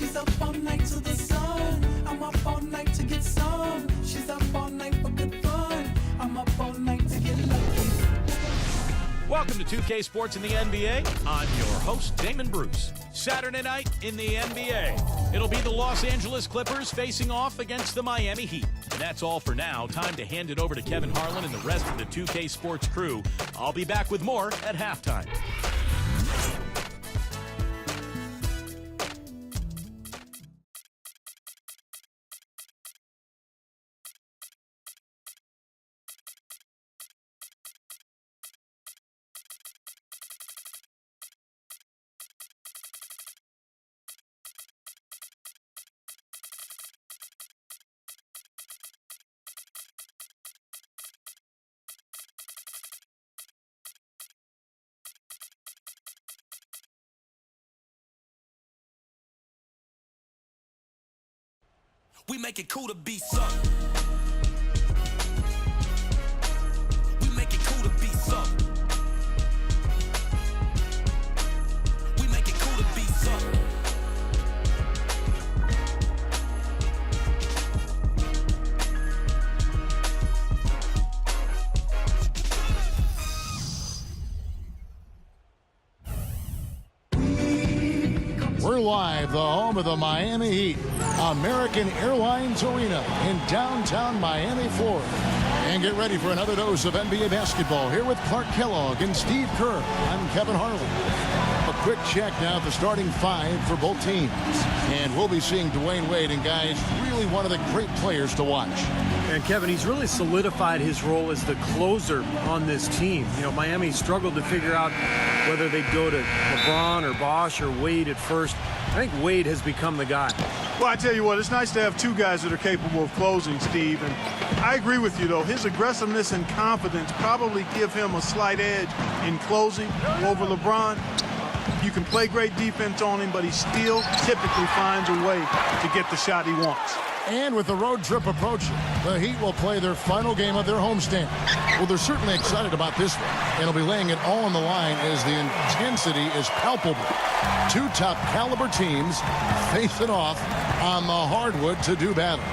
She's up all night to the sun. I'm up all night to get some. She's up all night for good fun. I'm up all night to get lucky. Welcome to 2K Sports in the NBA. I'm your host, Damon Bruce. Saturday night in the NBA. It'll be the Los Angeles Clippers facing off against the Miami Heat. And that's all for now. Time to hand it over to Kevin Harlan and the rest of the 2K Sports crew. I'll be back with more at halftime. We make it cool to be sucked. We make it cool to be sucked. We make it cool to be sucked. We're live, the home of the Miami Heat, American Airlines Arena in downtown Miami, Florida. And get ready for another dose of NBA basketball here with Clark Kellogg and Steve Kerr. I'm Kevin Harlan. A quick check now at the starting five for both teams. And we'll be seeing Dwayne Wade and guys, really one of the great players to watch. And Kevin, he's really solidified his role as the closer on this team. You know, Miami struggled to figure out whether they'd go to LeBron or Bosh or Wade at first. I think Wade has become the guy. Well, I tell you what, it's nice to have two guys that are capable of closing, Steve. And I agree with you, though. His aggressiveness and confidence probably give him a slight edge in closing over LeBron. You can play great defense on him, but he still typically finds a way to get the shot he wants. And with the road trip approaching, the Heat will play their final game of their homestand. Well, they're certainly excited about this one, and they'll be laying it all on the line as the intensity is palpable. Two top caliber teams facing off on the hardwood to do battle.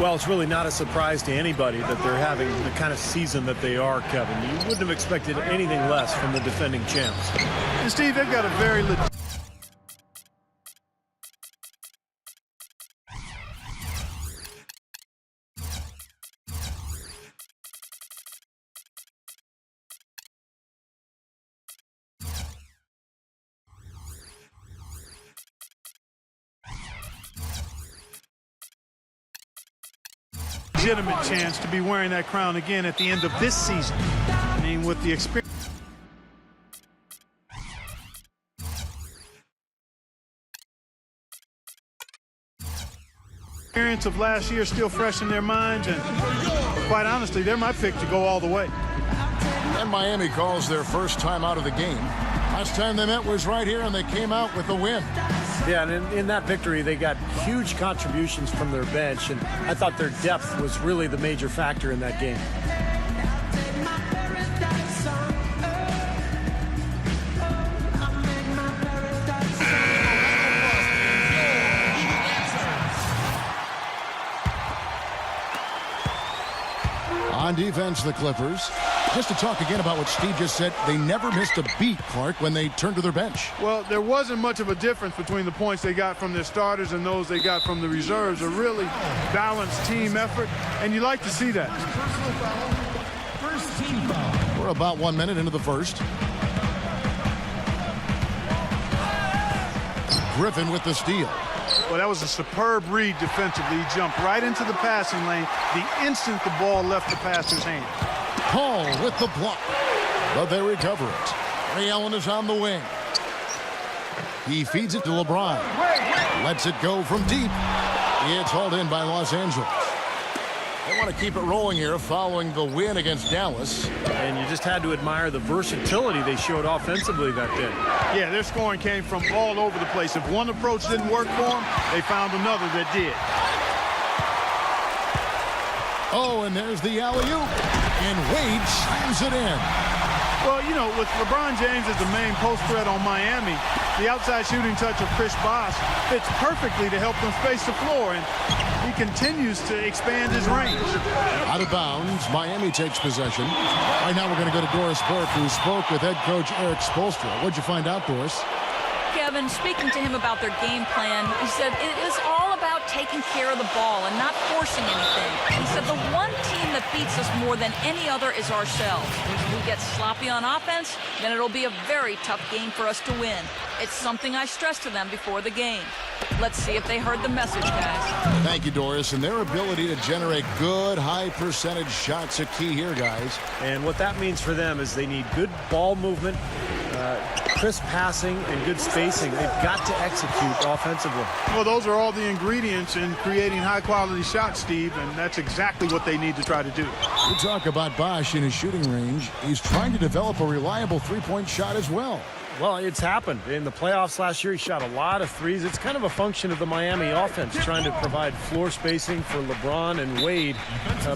Well, it's really not a surprise to anybody that they're having the kind of season that they are, Kevin. You wouldn't have expected anything less from the defending champs. And Steve, they've got a very legit. Legitimate chance to be wearing that crown again at the end of this season. I mean, with the experience of last year still fresh in their minds, and quite honestly, they're my pick to go all the way. And Miami calls their first time out of the game. Last time they met was right here, and they came out with the win. Yeah, and in that victory, they got huge contributions from their bench, and I thought their depth was really the major factor in that game. On defense, the Clippers. Just to talk again about what Steve just said, they never missed a beat, Clark, when they turned to their bench. Well, there wasn't much of a difference between the points they got from their starters and those they got from the reserves. A really balanced team effort, and you like to see that. First team foul. We're about 1 minute into the first. Griffin with the steal. Well, that was a superb read defensively. He jumped right into the passing lane the instant the ball left the passer's hand. Paul with the block, but they recover it. Ray Allen is on the wing. He feeds it to LeBron. Lets it go from deep. It's hauled in by Los Angeles. They want to keep it rolling here following the win against Dallas. And you just had to admire the versatility they showed offensively that day. Yeah, their scoring came from all over the place. If one approach didn't work for them, they found another that did. Oh, and there's the alley-oop. And Wade slams it in. Well, you know, with LeBron James as the main post threat on Miami, the outside shooting touch of Chris Bosh fits perfectly to help them space the floor, and he continues to expand his range. Out of bounds, Miami takes possession. Right now we're going to go to Doris Burke, who spoke with head coach Eric Spoelstra. What'd you find out, Doris? Kevin, speaking to him about their game plan, he said it is all about taking care of the ball and not forcing anything. He said the one team that beats us more than any other is ourselves. If we get sloppy on offense, then it'll be a very tough game for us to win. It's something I stressed to them before the game. Let's see if they heard the message, guys. Thank you, Doris. And their ability to generate good, high-percentage shots are key here, guys. And what that means for them is they need good ball movement, crisp passing, and good spacing. They've got to execute offensively. Well, those are all the ingredients in creating high-quality shots, Steve, and that's exactly what they need to try to do. We talk about Bosh in his shooting range. He's trying to develop a reliable three-point shot as well. Well, it's happened. In the playoffs last year, he shot a lot of threes. It's kind of a function of the Miami offense, trying to provide floor spacing for LeBron and Wade.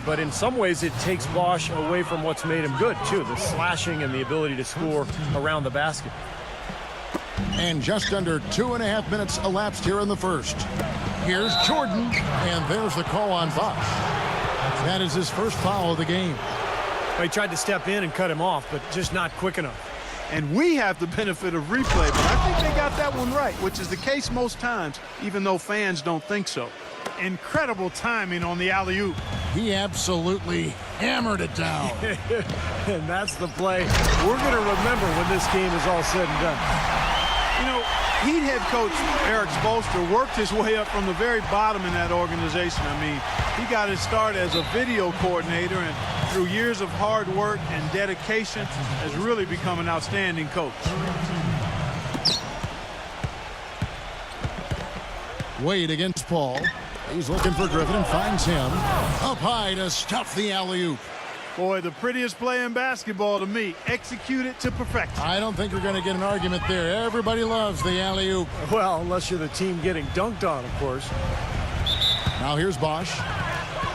But in some ways, it takes Bosh away from what's made him good, too, the slashing and the ability to score around the basket. And just under 2.5 minutes elapsed here in the first. Here's Jordan, and there's the call on Bosh. That is his first foul of the game. Well, he tried to step in and cut him off, but just not quick enough. And we have the benefit of replay, but I think they got that one right, which is the case most times, even though fans don't think so. Incredible timing on the alley-oop. He absolutely hammered it down. And that's the play we're going to remember when this game is all said and done. You know, Heat head coach Eric Spoelstra worked his way up from the very bottom in that organization. I mean, he got his start as a video coordinator, and through years of hard work and dedication has really become an outstanding coach. Wade against Paul. He's looking for Griffin and finds him. Up high to stuff the alley-oop. Boy, the prettiest play in basketball to me. Execute it to perfection. I don't think you're going to get an argument there. Everybody loves the alley-oop. Well, unless you're the team getting dunked on, of course. Now here's Bosh.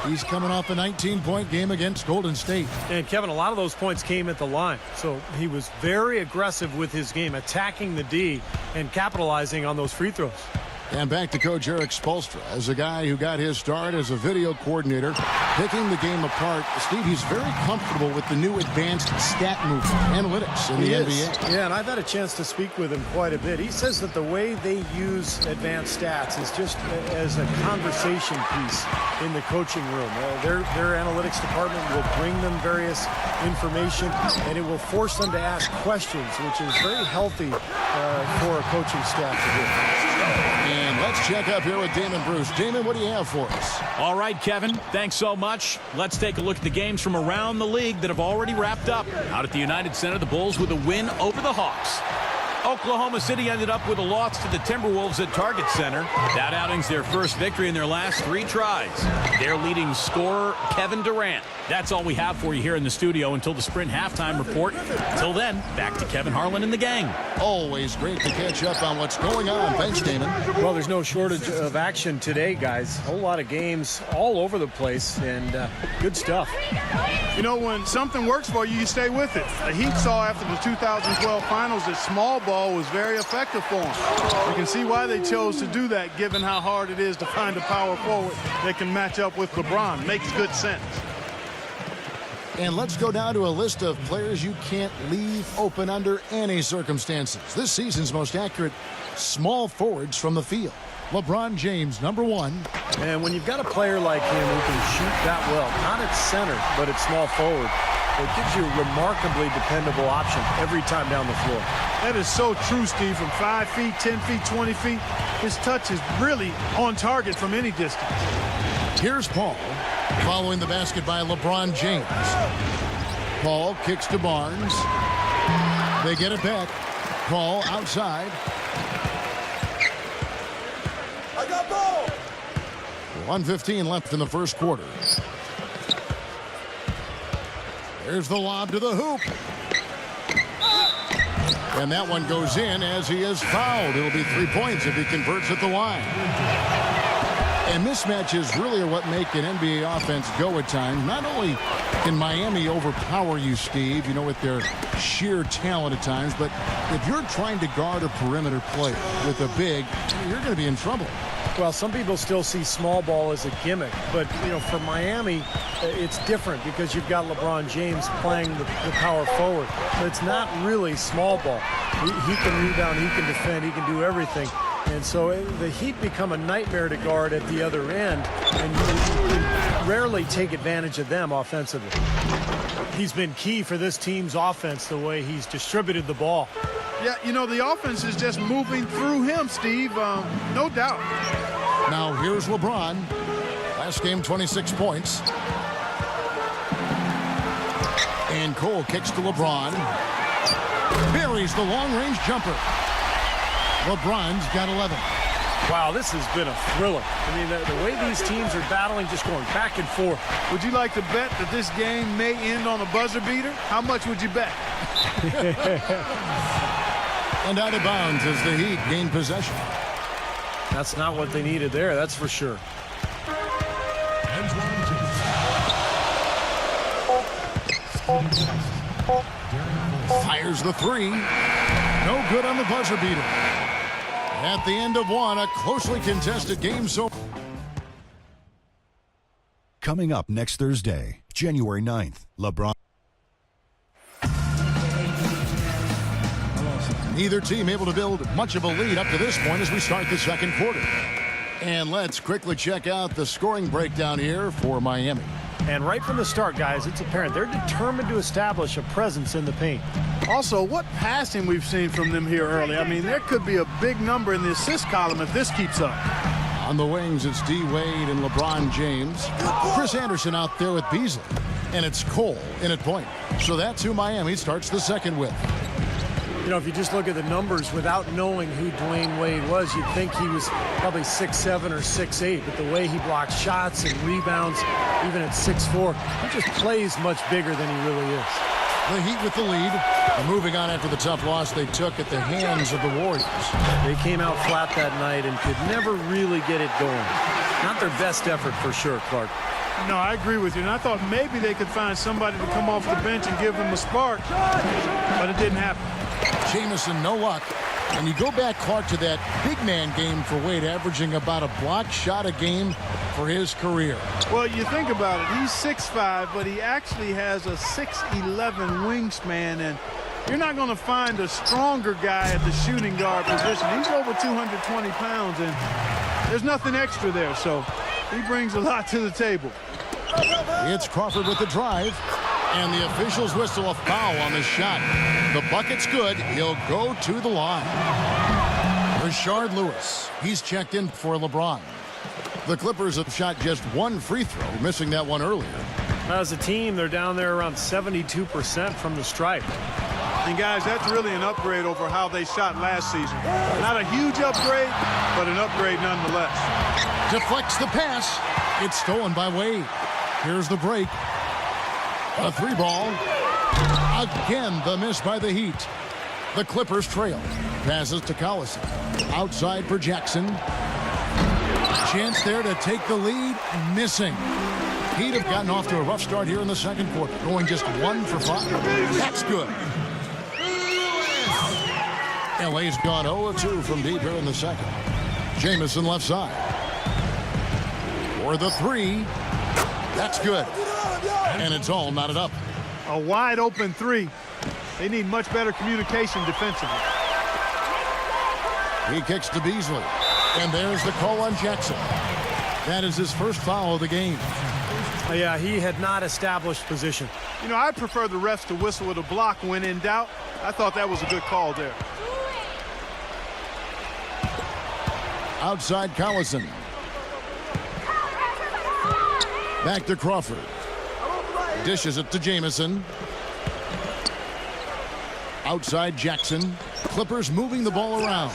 He's coming off a 19-point game against Golden State. And, Kevin, a lot of those points came at the line. So he was very aggressive with his game, attacking the D and capitalizing on those free throws. And back to Coach Eric Spoelstra as a guy who got his start as a video coordinator, picking the game apart. Steve, he's very comfortable with the new advanced stat movement, analytics in the NBA. Yeah, and I've had a chance to speak with him quite a bit. He says that the way they use advanced stats is just as a conversation piece in the coaching room. Their analytics department will bring them various information, and it will force them to ask questions, which is very healthy for a coaching staff to do. And let's check up here with Damon Bruce. Damon, what do you have for us? All right, Kevin, thanks so much. Let's take a look at the games from around the league that have already wrapped up. Out at the United Center, the Bulls with a win over the Hawks. Oklahoma City ended up with a loss to the Timberwolves at Target Center. That outing's their first victory in their last 3 tries. Their leading scorer, Kevin Durant. That's all we have for you here in the studio until the Sprint halftime report. Until then, back to Kevin Harlan and the gang. Always great to catch up on what's going on. Thanks, Damon. Well, there's no shortage of action today, guys. A whole lot of games all over the place, and good stuff. You know, when something works for you, you stay with it. The Heat saw after the 2012 finals that small ball was very effective for them. You can see why they chose to do that, given how hard it is to find a power forward that can match up with LeBron. Makes good sense. And let's go down to a list of players you can't leave open under any circumstances. This season's most accurate small forwards from the field. LeBron James, #1. And when you've got a player like him who can shoot that well, not at center, but at small forward, it gives you a remarkably dependable option every time down the floor. That is so true, Steve. From 5 feet, 10 feet, 20 feet, his touch is really on target from any distance. Here's Paul, following the basket by LeBron James. Paul kicks to Barnes. They get it back. Paul outside. I got ball. 1:15 left in the first quarter. There's the lob to the hoop. And that one goes in as he is fouled. It'll be 3 points if he converts at the line. And mismatches really are what make an NBA offense go at times. Not only can Miami overpower you, Steve, you know, with their sheer talent at times, but if you're trying to guard a perimeter player with a big, you're going to be in trouble. Well, some people still see small ball as a gimmick, but, you know, for Miami, it's different because you've got LeBron James playing the power forward. So it's not really small ball. He can rebound, he can defend, he can do everything. And so the Heat become a nightmare to guard at the other end, and you rarely take advantage of them offensively. He's been key for this team's offense, the way he's distributed the ball. Yeah, you know, the offense is just moving through him, Steve, no doubt. Now here's LeBron. Last game, 26 points. And Cole kicks to LeBron. Buries the long-range jumper. LeBron's got 11. Wow, this has been a thriller. I mean, the way these teams are battling, just going back and forth. Would you like to bet that this game may end on a buzzer beater? How much would you bet? And out of bounds as the Heat gain possession. That's not what they needed there, that's for sure. Fires the three. No good on the buzzer beater. At the end of one, a closely contested game. So Coming up next Thursday, January 9th, LeBron. Neither team able to build much of a lead up to this point as we start the second quarter. And let's quickly check out the scoring breakdown here for Miami. And right from the start, guys, it's apparent they're determined to establish a presence in the paint. Also, what passing we've seen from them here early. I mean, there could be a big number in the assist column if this keeps up. On the wings, it's D. Wade and LeBron James. Chris Anderson out there with Beasley. And it's Cole in at point. So that's who Miami starts the second with. You know, if you just look at the numbers without knowing who Dwayne Wade was, you'd think he was probably 6'7" or 6'8", but the way he blocks shots and rebounds, even at 6'4", he just plays much bigger than he really is. The Heat with the lead. And moving on after the tough loss they took at the hands of the Warriors. They came out flat that night and could never really get it going. Not their best effort for sure, Clark. No, I agree with you. And I thought maybe they could find somebody to come off the bench and give them a spark, but it didn't happen. Jamison, no luck. And you go back, Clark, to that big man game for Wade, averaging about a block shot a game for his career. Well, you think about it. He's 6'5", but he actually has a 6'11" wingspan, and you're not going to find a stronger guy at the shooting guard position. He's over 220 pounds, and there's nothing extra there, so he brings a lot to the table. It's Crawford with the drive. And the officials whistle a foul on the shot. The bucket's good. He'll go to the line. Rashard Lewis. He's checked in for LeBron. The Clippers have shot just one free throw, missing that one earlier. As a team, they're down there around 72% from the stripe. And, guys, that's really an upgrade over how they shot last season. Not a huge upgrade, but an upgrade nonetheless. Deflects the pass. It's stolen by Wade. Here's the break. A three ball. Again, the miss by the Heat. The Clippers trail. Passes to Collison. Outside for Jackson. Chance there to take the lead. Missing. Heat have gotten off to a rough start here in the second quarter. Going just 1 for 5. That's good. LA's gone 0-2 from deep here in the second. Jamison left side. For the three. That's good. And it's all knotted up. A wide open three. They need much better communication defensively. He kicks to Beasley. And there's the call on Jackson. That is his first foul of the game. Yeah, he had not established position. You know, I prefer the refs to whistle with a block when in doubt. I thought that was a good call there. Outside Collison. Back to Crawford. Dishes it to Jamison. Outside Jackson. Clippers moving the ball around.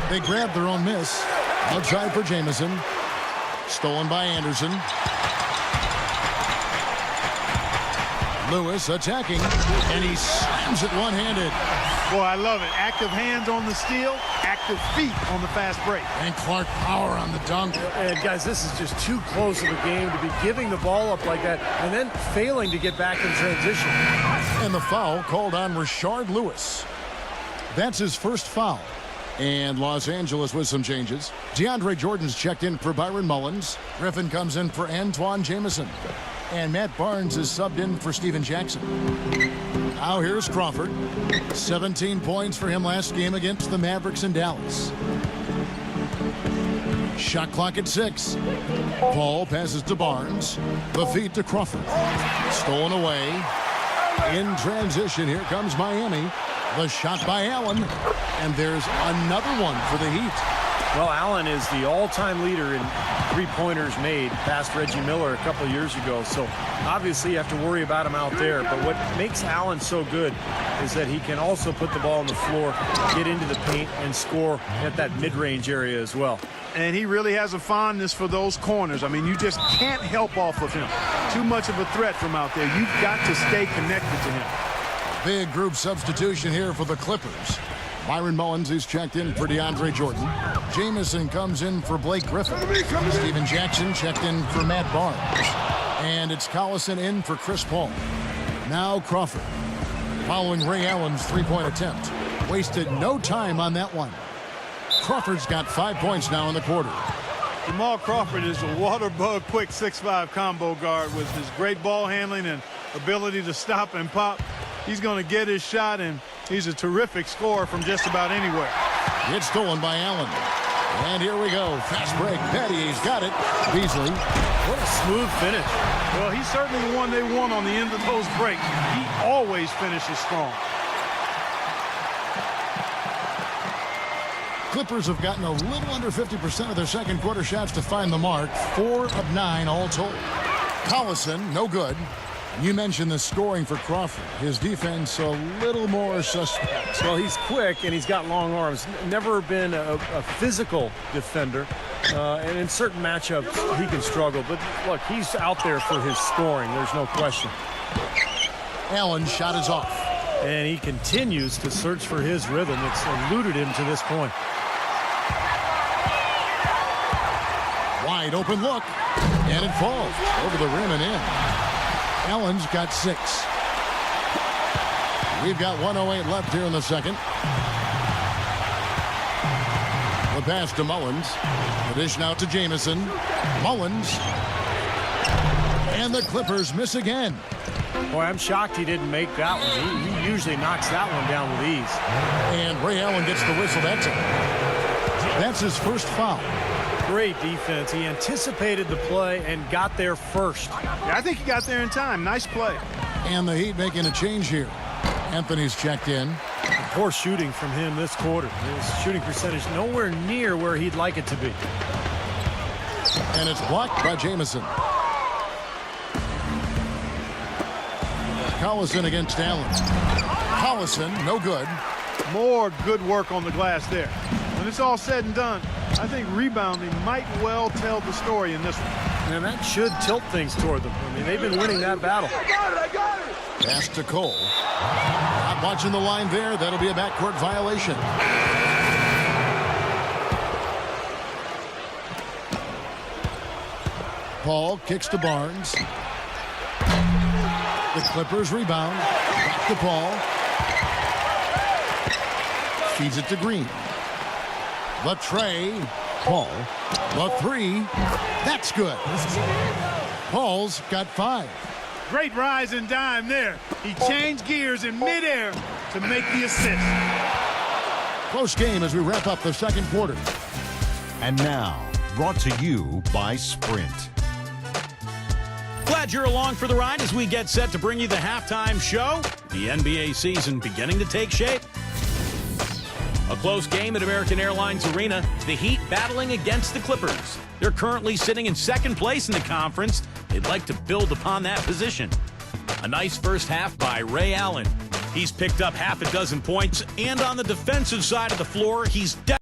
They grab their own miss. Outside for Jamison. Stolen by Anderson. Lewis attacking. And he slams it one-handed. Boy, I love it. Active hands on the steal, active feet on the fast break. And Clark power on the dunk. And guys, this is just too close of a game to be giving the ball up like that and then failing to get back in transition. And the foul called on Rashard Lewis. That's his first foul. And Los Angeles with some changes. DeAndre Jordan's checked in for Byron Mullins. Griffin comes in for Antoine Jamison. And Matt Barnes is subbed in for Steven Jackson. Now here's Crawford. 17 points for him last game against the Mavericks in Dallas. Shot clock at 6. Paul passes to Barnes. The feed to Crawford. Stolen away. In transition, here comes Miami. The shot by Allen. And there's another one for the Heat. Well, Allen is the all-time leader in three-pointers made past Reggie Miller a couple years ago. So obviously you have to worry about him out there. But what makes Allen so good is that he can also put the ball on the floor, get into the paint, and score at that mid-range area as well. And he really has a fondness for those corners. I mean, you just can't help off of him. Too much of a threat from out there. You've got to stay connected to him. Big group substitution here for the Clippers. Byron Mullins is checked in for DeAndre Jordan. Jamison comes in for Blake Griffin. Steven Jackson checked in for Matt Barnes. And it's Collison in for Chris Paul. Now Crawford. Following Ray Allen's three-point attempt. Wasted no time on that one. Crawford's got 5 points now in the quarter. Jamal Crawford is a water bug, quick 6'5" combo guard with his great ball handling and ability to stop and pop. He's going to get his shot, and he's a terrific scorer from just about anywhere. It's stolen by Allen. And here we go. Fast break. Petty's got it. Beasley. What a smooth finish. Well, he's certainly the one they want on the end of those breaks. He always finishes strong. Clippers have gotten a little under 50% of their second quarter shots to find the mark. 4 of 9 all told. Collison, no good. You mentioned the scoring for Crawford. His defense a little more suspect. Well, he's quick and he's got long arms. Never been a physical defender. And in certain matchups, he can struggle. But look, he's out there for his scoring. There's no question. Allen's shot is off. And he continues to search for his rhythm. It's eluded him to this point. Wide open look. And it falls over the rim and in. Allen's got 6. We've got 1:08 left here in the second. The pass to Mullins. The dish now to Jamison. Mullins. And the Clippers miss again. Boy, I'm shocked he didn't make that one. He usually knocks that one down with ease. And Ray Allen gets the whistle. That's his first foul. Great defense. He anticipated the play and got there first. Yeah, I think he got there in time. Nice play. And the Heat making a change here. Anthony's checked in. Poor shooting from him this quarter. His shooting percentage nowhere near where he'd like it to be. And it's blocked by Jamison. Collison against Allen. Collison, no good. More good work on the glass there. When it's all said and done, I think rebounding might well tell the story in this one. And that should tilt things toward them. I mean, they've been winning that battle. I got it. Pass to Cole. Not watching the line there. That'll be a backcourt violation. Paul kicks to Barnes. The Clippers rebound. Back to Paul. Feeds it to Green. The tray. Paul. The 3. That's good. Paul's got 5. Great rise and dime there. He changed gears in midair to make the assist. Close game as we wrap up the second quarter. And now, brought to you by Sprint. Glad you're along for the ride as we get set to bring you the halftime show. The NBA season beginning to take shape. A close game at American Airlines Arena. The Heat battling against the Clippers. They're currently sitting in second place in the conference. They'd like to build upon that position. A nice first half by Ray Allen. He's picked up half a dozen points, and on the defensive side of the floor, he's